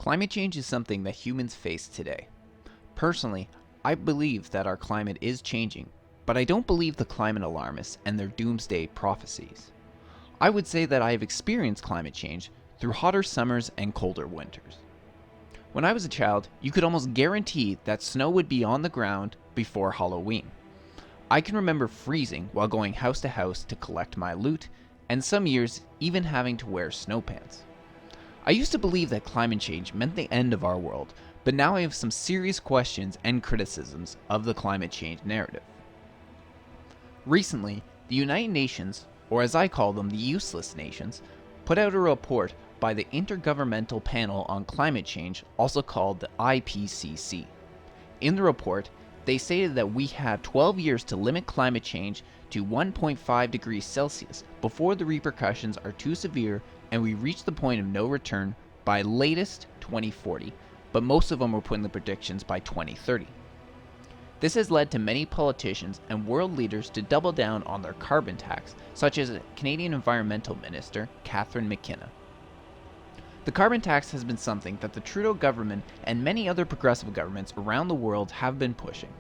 Climate change is something that humans face today. Personally, I believe that our climate is changing, but I don't believe the climate alarmists and their doomsday prophecies. I would say that I have experienced climate change through hotter summers and colder winters. When I was a child, you could almost guarantee that snow would be on the ground before Halloween. I can remember freezing while going house to house to collect my loot, and some years even having to wear snow pants. I used to believe that climate change meant the end of our world, but now I have some serious questions and criticisms of the climate change narrative. Recently, the United Nations, or as I call them, the Useless Nations, put out a report by the Intergovernmental Panel on Climate Change, also called the IPCC. In the report, they stated that we have 12 years to limit climate change to 1.5 degrees Celsius before the repercussions are too severe and we reach the point of no return by latest 2040, but most of them were putting the predictions by 2030. This has led to many politicians and world leaders to double down on their carbon tax, such as Canadian Environmental Minister Catherine McKenna. The carbon tax has been something that the Trudeau government and many other progressive governments around the world have been pushing,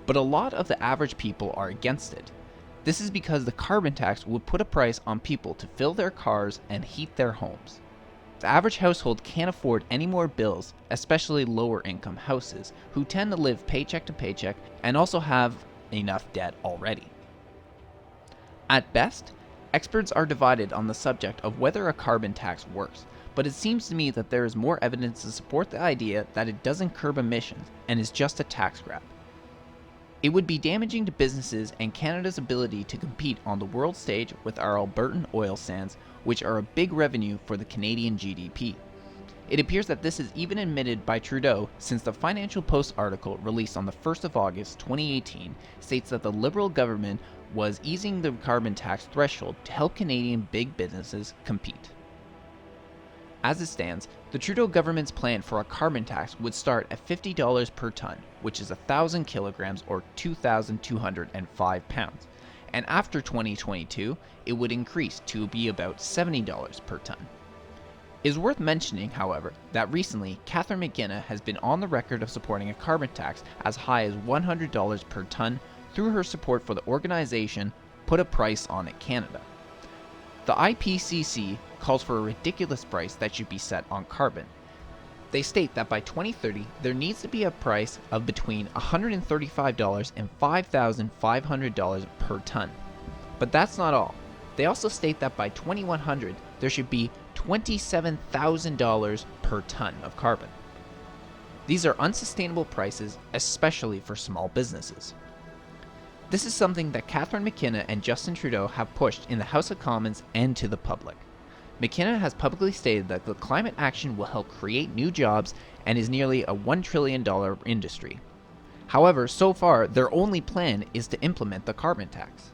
but a lot of the average people are against it. This is because the carbon tax would put a price on people to fill their cars and heat their homes. The average household can't afford any more bills, especially lower income houses, who tend to live paycheck to paycheck and also have enough debt already. At best, experts are divided on the subject of whether a carbon tax works, but it seems to me that there is more evidence to support the idea that it doesn't curb emissions and is just a tax grab. It would be damaging to businesses and Canada's ability to compete on the world stage with our Albertan oil sands, which are a big revenue for the Canadian GDP. It appears that this is even admitted by Trudeau, since the Financial Post article released on the 1st of August 2018 states that the Liberal government was easing the carbon tax threshold to help Canadian big businesses compete. As it stands, the Trudeau government's plan for a carbon tax would start at $50 per ton, which is 1,000 kilograms or 2,205 pounds, and after 2022, it would increase to be about $70 per ton. It is worth mentioning, however, that recently Catherine McKenna has been on the record of supporting a carbon tax as high as $100 per ton through her support for the organization Put a Price on It Canada. The IPCC calls for a ridiculous price that should be set on carbon. They state that by 2030, there needs to be a price of between $135 and $5,500 per ton. But that's not all. They also state that by 2100, there should be $27,000 per ton of carbon. These are unsustainable prices, especially for small businesses. This is something that Catherine McKenna and Justin Trudeau have pushed in the House of Commons and to the public. McKenna has publicly stated that the climate action will help create new jobs and is nearly a $1 trillion industry. However, so far, their only plan is to implement the carbon tax.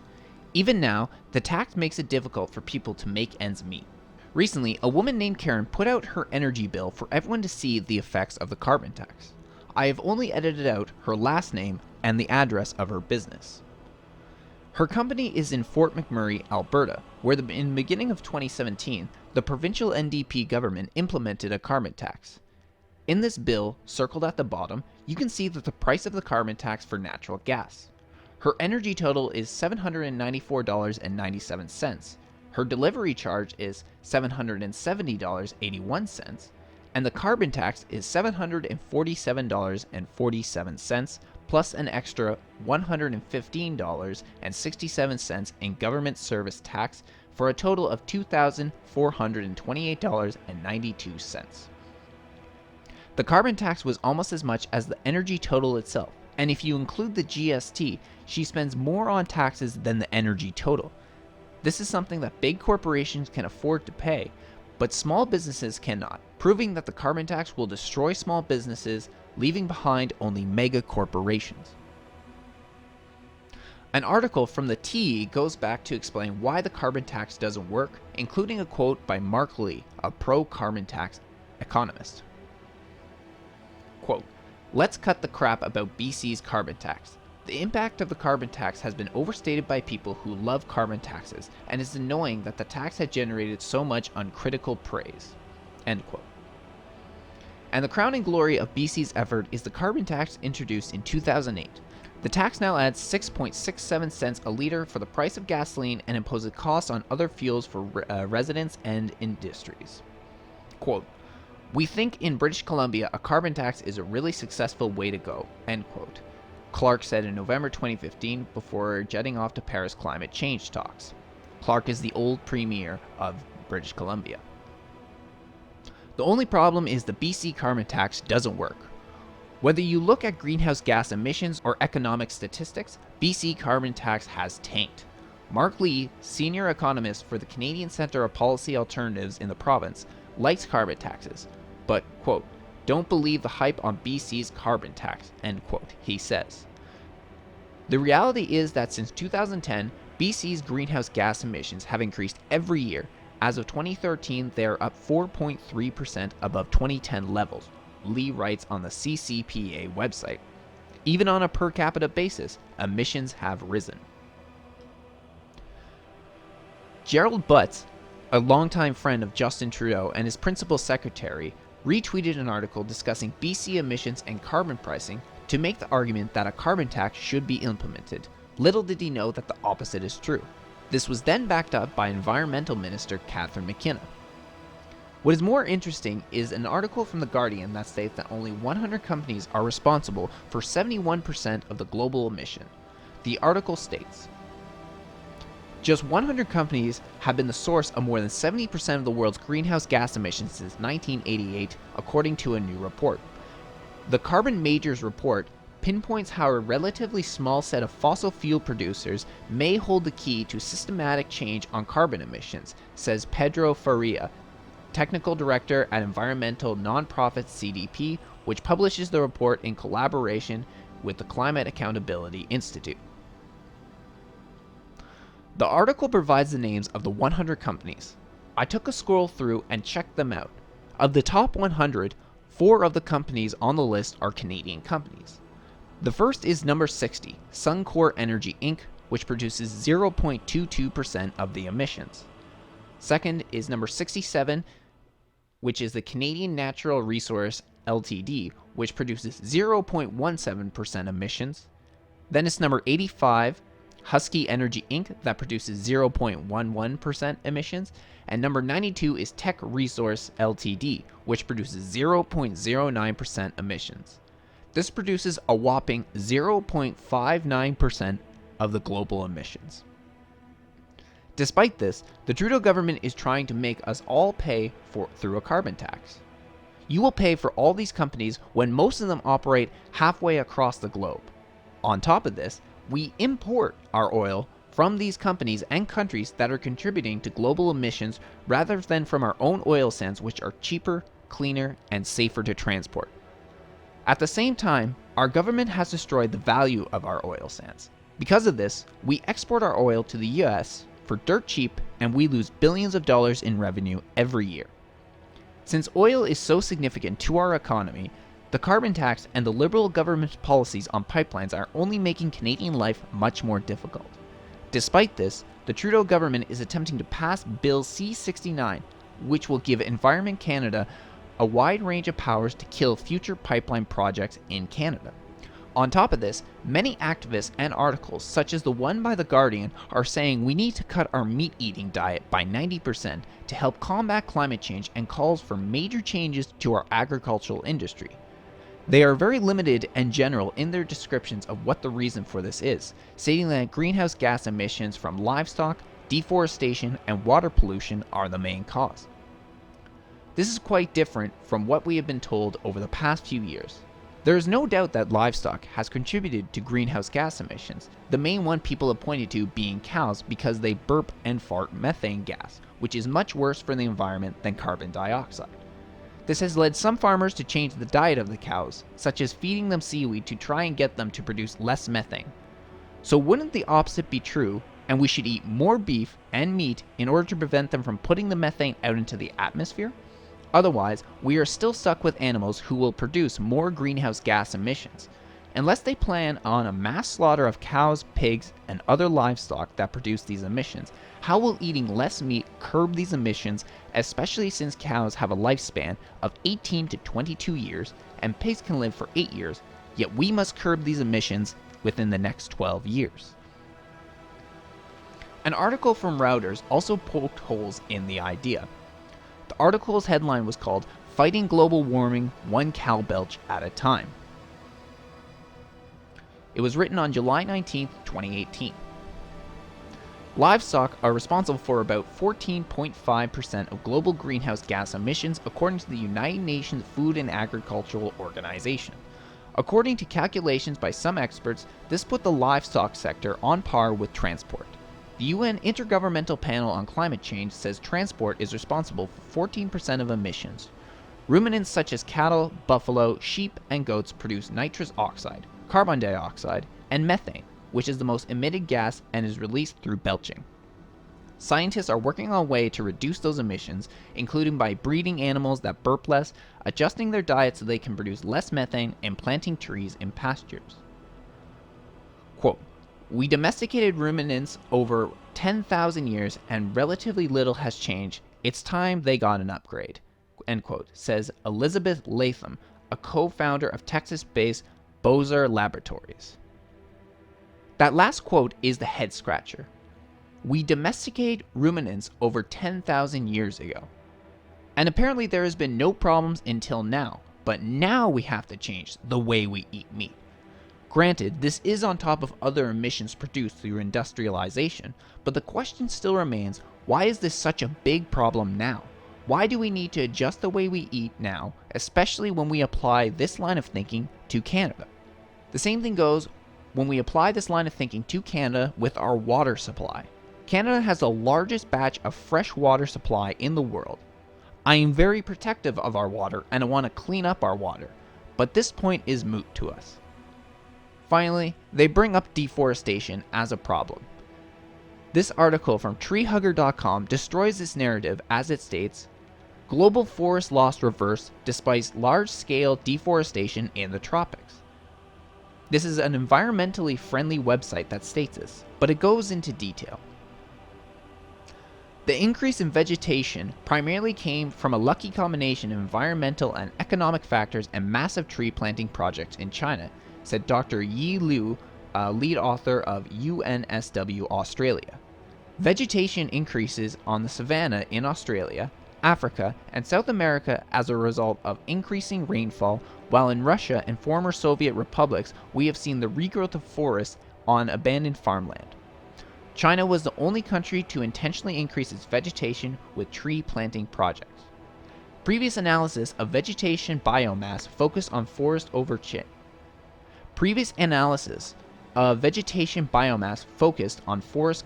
Even now, the tax makes it difficult for people to make ends meet. Recently, a woman named Karen put out her energy bill for everyone to see the effects of the carbon tax. I have only edited out her last name and the address of her business. Her company is in Fort McMurray, Alberta, where in the beginning of 2017, the provincial NDP government implemented a carbon tax. In this bill, circled at the bottom, you can see that the price of the carbon tax for natural gas. Her energy total is $794.97. Her delivery charge is $770.81, and the carbon tax is $747.47, plus an extra $115.67 in government service tax, for a total of $2,428.92. The carbon tax was almost as much as the energy total itself, and if you include the GST, she spends more on taxes than the energy total. This is something that big corporations can afford to pay, but small businesses cannot, proving that the carbon tax will destroy small businesses, leaving behind only mega corporations. An article from the TE goes back to explain why the carbon tax doesn't work, including a quote by Mark Lee, a pro-carbon tax economist. Quote, "Let's cut the crap about BC's carbon tax. The impact of the carbon tax has been overstated by people who love carbon taxes, and it's annoying that the tax has generated so much uncritical praise." End quote. And the crowning glory of BC's effort is the carbon tax introduced in 2008. The tax now adds 6.67 cents a liter for the price of gasoline and imposes costs on other fuels for residents and industries. Quote, "We think in British Columbia a carbon tax is a really successful way to go," end quote. Clark said in November 2015 before jetting off to Paris climate change talks. Clark is the old premier of British Columbia. The only problem is the BC carbon tax doesn't work. Whether you look at greenhouse gas emissions or economic statistics, BC carbon tax has tanked. Mark Lee, senior economist for the Canadian Centre of Policy Alternatives in the province, likes carbon taxes, but, quote, "don't believe the hype on BC's carbon tax," end quote, he says. The reality is that since 2010, BC's greenhouse gas emissions have increased every year. As of 2013, they are up 4.3% above 2010 levels, Lee writes on the CCPA website. Even on a per capita basis, emissions have risen. Gerald Butts, a longtime friend of Justin Trudeau and his principal secretary, retweeted an article discussing BC emissions and carbon pricing to make the argument that a carbon tax should be implemented. Little did he know that the opposite is true. This was then backed up by Environmental Minister Catherine McKenna. What is more interesting is an article from The Guardian that states that only 100 companies are responsible for 71% of the global emission. The article states, just 100 companies have been the source of more than 70% of the world's greenhouse gas emissions since 1988, according to a new report. The Carbon Majors report pinpoints how a relatively small set of fossil fuel producers may hold the key to systematic change on carbon emissions, says Pedro Faria, technical director at environmental nonprofit CDP, which publishes the report in collaboration with the Climate Accountability Institute. The article provides the names of the 100 companies. I took a scroll through and checked them out. Of the top 100, 4 of the companies on the list are Canadian companies. The first is number 60, Suncor Energy Inc., which produces 0.22% of the emissions. Second is number 67, which is the Canadian Natural Resource Ltd., which produces 0.17% emissions. Then it's number 85, Husky Energy Inc., that produces 0.11% emissions. And number 92 is Teck Resource Ltd., which produces 0.09% emissions. This produces a whopping 0.59% of the global emissions. Despite this, the Trudeau government is trying to make us all pay through a carbon tax. You will pay for all these companies when most of them operate halfway across the globe. On top of this, we import our oil from these companies and countries that are contributing to global emissions rather than from our own oil sands, which are cheaper, cleaner, and safer to transport. At the same time, our government has destroyed the value of our oil sands. Because of this, we export our oil to the US for dirt cheap, and we lose billions of dollars in revenue every year. Since oil is so significant to our economy, the carbon tax and the Liberal government's policies on pipelines are only making Canadian life much more difficult. Despite this, the Trudeau government is attempting to pass Bill C-69, which will give Environment Canada a wide range of powers to kill future pipeline projects in Canada. On top of this, many activists and articles, such as the one by The Guardian, are saying we need to cut our meat-eating diet by 90% to help combat climate change and calls for major changes to our agricultural industry. They are very limited and general in their descriptions of what the reason for this is, stating that greenhouse gas emissions from livestock, deforestation, and water pollution are the main cause. This is quite different from what we have been told over the past few years. There is no doubt that livestock has contributed to greenhouse gas emissions, the main one people have pointed to being cows because they burp and fart methane gas, which is much worse for the environment than carbon dioxide. This has led some farmers to change the diet of the cows, such as feeding them seaweed to try and get them to produce less methane. So wouldn't the opposite be true, and we should eat more beef and meat in order to prevent them from putting the methane out into the atmosphere? Otherwise, we are still stuck with animals who will produce more greenhouse gas emissions. unless they plan on a mass slaughter of cows, pigs, and other livestock that produce these emissions, how will eating less meat curb these emissions, especially since cows have a lifespan of 18 to 22 years and pigs can live for 8 years, yet we must curb these emissions within the next 12 years. An article from Reuters also poked holes in the idea. The article's headline was called "Fighting Global Warming One Cow Belch at a Time." It was written on July 19, 2018. Livestock are responsible for about 14.5% of global greenhouse gas emissions, according to the United Nations Food and Agricultural Organization. According to calculations by some experts, this put the livestock sector on par with transport. The UN Intergovernmental Panel on Climate Change says transport is responsible for 14% of emissions. Ruminants such as cattle, buffalo, sheep, and goats produce nitrous oxide, carbon dioxide, and methane, which is the most emitted gas and is released through belching. Scientists are working on a way to reduce those emissions, including by breeding animals that burp less, adjusting their diet so they can produce less methane, and planting trees in pastures. Quote, "We domesticated ruminants over 10,000 years and relatively little has changed. It's time they got an upgrade," end quote, says Elizabeth Latham, a co-founder of Texas-based Bozer Laboratories. That last quote is the head scratcher. We domesticated ruminants over 10,000 years ago. And apparently there has been no problems until now, but now we have to change the way we eat meat. Granted, this is on top of other emissions produced through industrialization, but the question still remains, why is this such a big problem now? Why do we need to adjust the way we eat now, especially when we apply this line of thinking to Canada? The same thing goes when we apply this line of thinking to Canada with our water supply. Canada has the largest batch of fresh water supply in the world. I am very protective of our water and I want to clean up our water, but this point is moot to us. Finally, they bring up deforestation as a problem. This article from treehugger.com destroys this narrative as it states, "Global forest loss reversed despite large-scale deforestation in the tropics." This is an environmentally friendly website that states this, but it goes into detail. The increase in vegetation primarily came from a lucky combination of environmental and economic factors and massive tree planting projects in China, said Dr. Yi Liu, lead author of UNSW Australia. Vegetation increases on the savanna in Australia, Africa, and South America as a result of increasing rainfall, while in Russia and former Soviet republics we have seen the regrowth of forests on abandoned farmland. China was the only country to intentionally increase its vegetation with tree planting projects. Previous analysis of vegetation biomass focused on forest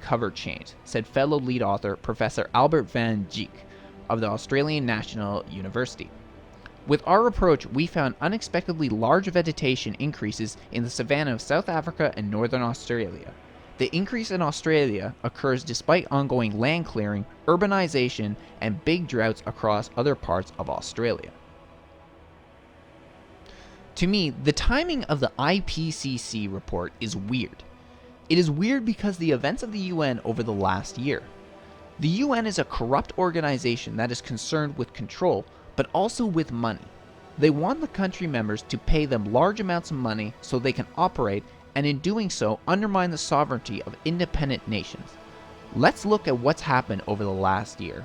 cover change, said fellow lead author Professor Albert van Dijk of the Australian National University. With our approach, we found unexpectedly large vegetation increases in the savanna of South Africa and northern Australia. The increase in Australia occurs despite ongoing land clearing, urbanization, and big droughts across other parts of Australia. To me, the timing of the IPCC report is weird. It is weird because the events of the UN over the last year. The UN is a corrupt organization that is concerned with control, but also with money. They want the country members to pay them large amounts of money so they can operate, and in doing so undermine the sovereignty of independent nations. Let's look at what's happened over the last year.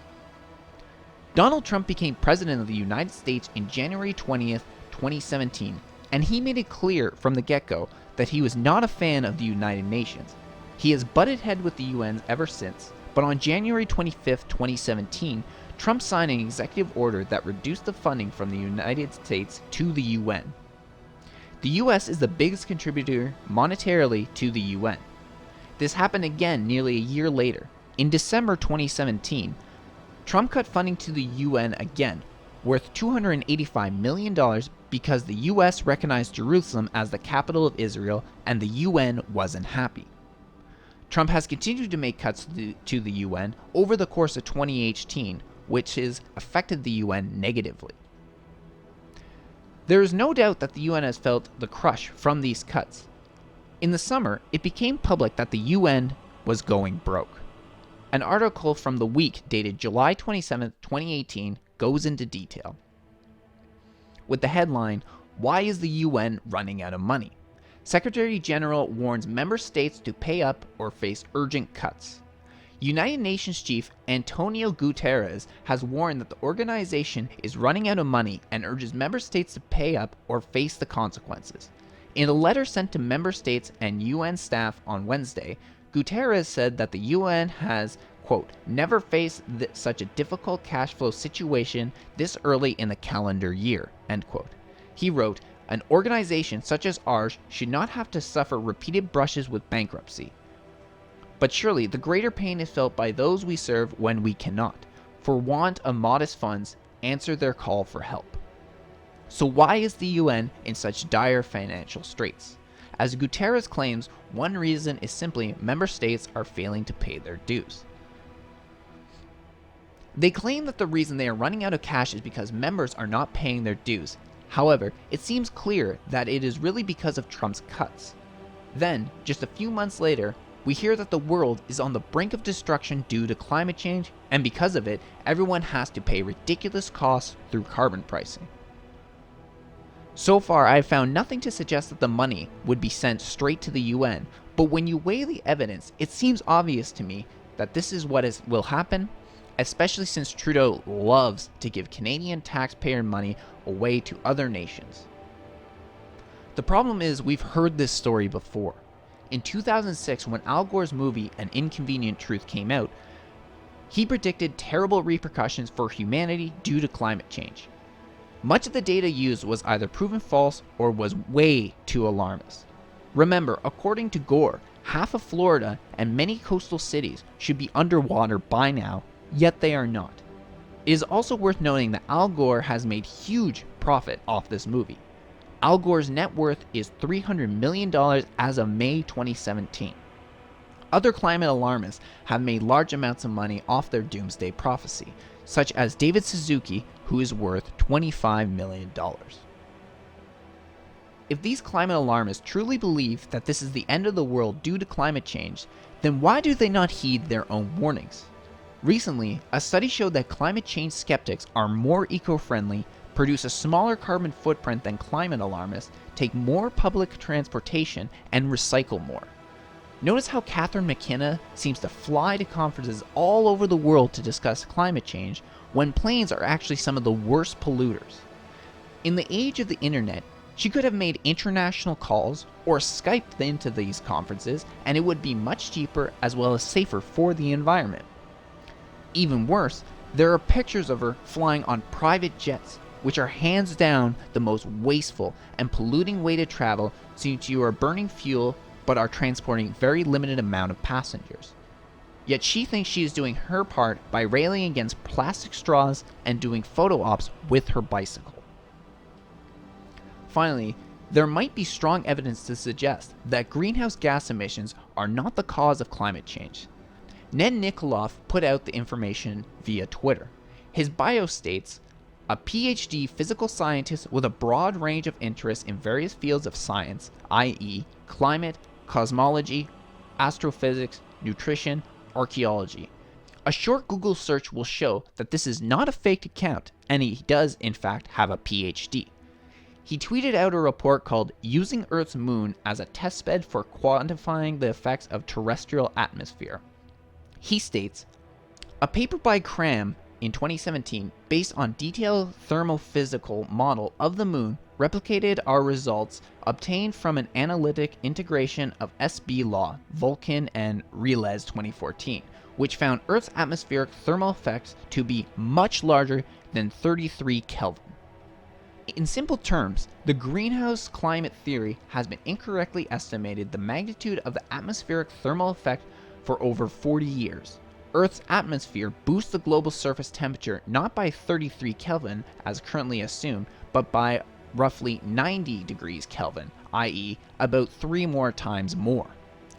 Donald Trump became president of the United States in January 20th, 2017, and he made it clear from the get-go that he was not a fan of the United Nations. He has butted heads with the UN ever since, but on January 25th, 2017, Trump signed an executive order that reduced the funding from the United States to the UN. The US is the biggest contributor monetarily to the UN. This happened again nearly a year later. In December 2017, Trump cut funding to the UN again, worth $285 million because the US recognized Jerusalem as the capital of Israel and the UN wasn't happy. Trump has continued to make cuts to the UN over the course of 2018, which has affected the UN negatively. There is no doubt that the UN has felt the crush from these cuts. In the summer, it became public that the UN was going broke. An article from The Week dated July 27, 2018 goes into detail. With the headline, "Why is the UN running out of money?" Secretary General warns member states to pay up or face urgent cuts. United Nations Chief Antonio Guterres has warned that the organization is running out of money and urges member states to pay up or face the consequences. In a letter sent to member states and UN staff on Wednesday, Guterres said that the UN has, quote, never faced such a difficult cash flow situation this early in the calendar year, end quote. He wrote, "An organization such as ours should not have to suffer repeated brushes with bankruptcy. But surely the greater pain is felt by those we serve when we cannot, for want of modest funds, answer their call for help." So why is the UN in such dire financial straits? As Guterres claims, one reason is simply member states are failing to pay their dues. They claim that the reason they are running out of cash is because members are not paying their dues. However, it seems clear that it is really because of Trump's cuts. Then, just a few months later, we hear that the world is on the brink of destruction due to climate change, and because of it, everyone has to pay ridiculous costs through carbon pricing. So far, I have found nothing to suggest that the money would be sent straight to the UN, but when you weigh the evidence, it seems obvious to me that this is what will happen, especially since Trudeau loves to give Canadian taxpayer money away to other nations. The problem is we've heard this story before. In 2006, when Al Gore's movie An Inconvenient Truth came out, he predicted terrible repercussions for humanity due to climate change. Much of the data used was either proven false or was way too alarmist. Remember, according to Gore, half of Florida and many coastal cities should be underwater by now, yet they are not. It is also worth noting that Al Gore has made huge profit off this movie. Al Gore's net worth is $300 million as of May 2017. Other climate alarmists have made large amounts of money off their doomsday prophecy, such as David Suzuki, who is worth $25 million. If these climate alarmists truly believe that this is the end of the world due to climate change, then why do they not heed their own warnings? Recently, a study showed that climate change skeptics are more eco-friendly, produce a smaller carbon footprint than climate alarmists, take more public transportation, and recycle more. Notice how Catherine McKenna seems to fly to conferences all over the world to discuss climate change when planes are actually some of the worst polluters. In the age of the internet, she could have made international calls or Skyped into these conferences, and it would be much cheaper as well as safer for the environment. Even worse, there are pictures of her flying on private jets, which are hands down the most wasteful and polluting way to travel since you are burning fuel but are transporting very limited amount of passengers. Yet she thinks she is doing her part by railing against plastic straws and doing photo ops with her bicycle. Finally, there might be strong evidence to suggest that greenhouse gas emissions are not the cause of climate change. Ned Nikoloff put out the information via Twitter. His bio states, "A PhD physical scientist with a broad range of interests in various fields of science, i.e. climate, cosmology, astrophysics, nutrition, archaeology. A short Google search will show that this is not a fake account, and he does in fact have a PhD. He tweeted out a report called Using Earth's Moon as a Testbed for Quantifying the Effects of Terrestrial Atmosphere. He states, "A paper by Cram in 2017, based on detailed thermophysical model of the moon, replicated our results obtained from an analytic integration of SB Law, Vulcan, and Relez 2014, which found Earth's atmospheric thermal effects to be much larger than 33 Kelvin. In simple terms, the greenhouse climate theory has been incorrectly estimated the magnitude of the atmospheric thermal effect for over 40 years. Earth's atmosphere boosts the global surface temperature not by 33 Kelvin as currently assumed, but by roughly 90 degrees Kelvin, i.e. about 3 more times more.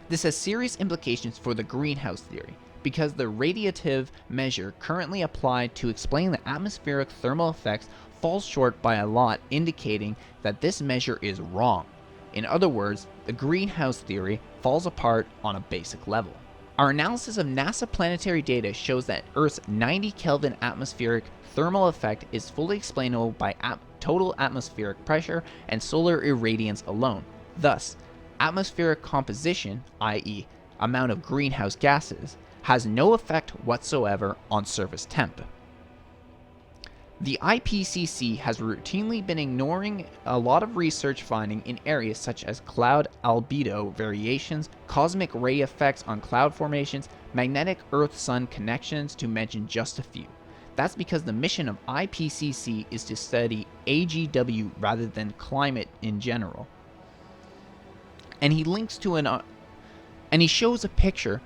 This has serious implications for the greenhouse theory, because the radiative measure currently applied to explain the atmospheric thermal effects falls short by a lot, indicating that this measure is wrong. In other words, the greenhouse theory falls apart on a basic level. Our analysis of NASA planetary data shows that Earth's 90 Kelvin atmospheric thermal effect is fully explainable by total atmospheric pressure and solar irradiance alone. Thus, atmospheric composition, i.e., amount of greenhouse gases, has no effect whatsoever on surface temp. The IPCC has routinely been ignoring a lot of research finding in areas such as cloud albedo variations, cosmic ray effects on cloud formations, magnetic Earth-Sun connections, to mention just a few. That's because the mission of IPCC is to study AGW rather than climate in general. And he links to and he shows a picture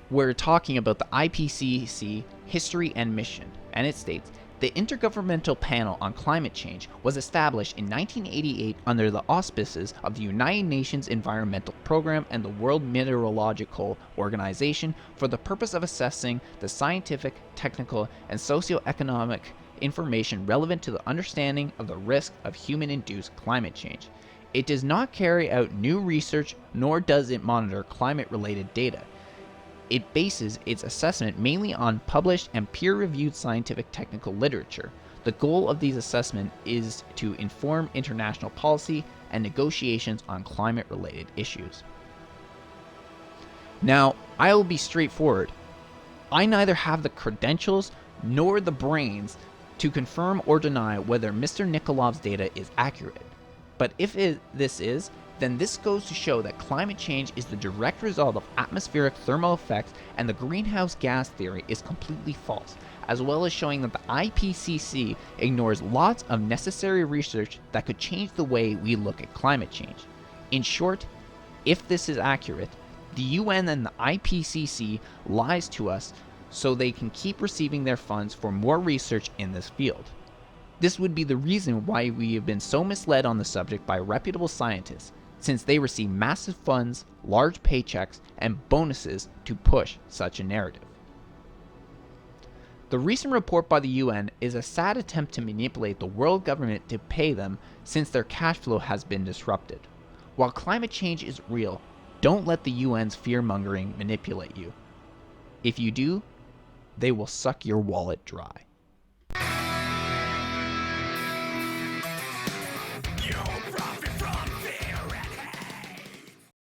where talking about the IPCC history and mission, and it states, the Intergovernmental Panel on Climate Change was established in 1988 under the auspices of the United Nations Environmental Program and the World Meteorological Organization for the purpose of assessing the scientific, technical, and socio-economic information relevant to the understanding of the risk of human-induced climate change. It does not carry out new research, nor does it monitor climate-related data. It bases its assessment mainly on published and peer-reviewed scientific technical literature. The goal of these assessments is to inform international policy and negotiations on climate-related issues. Now, I will be straightforward. I neither have the credentials nor the brains to confirm or deny whether Mr. Nikolov's data is accurate. But if this is, then this goes to show that climate change is the direct result of atmospheric thermal effects, and the greenhouse gas theory is completely false, as well as showing that the IPCC ignores lots of necessary research that could change the way we look at climate change. In short, if this is accurate, the UN and the IPCC lies to us so they can keep receiving their funds for more research in this field. This would be the reason why we have been so misled on the subject by reputable scientists, since they receive massive funds, large paychecks, and bonuses to push such a narrative. The recent report by the UN is a sad attempt to manipulate the world government to pay them, since their cash flow has been disrupted. While climate change is real, don't let the UN's fear-mongering manipulate you. If you do, they will suck your wallet dry.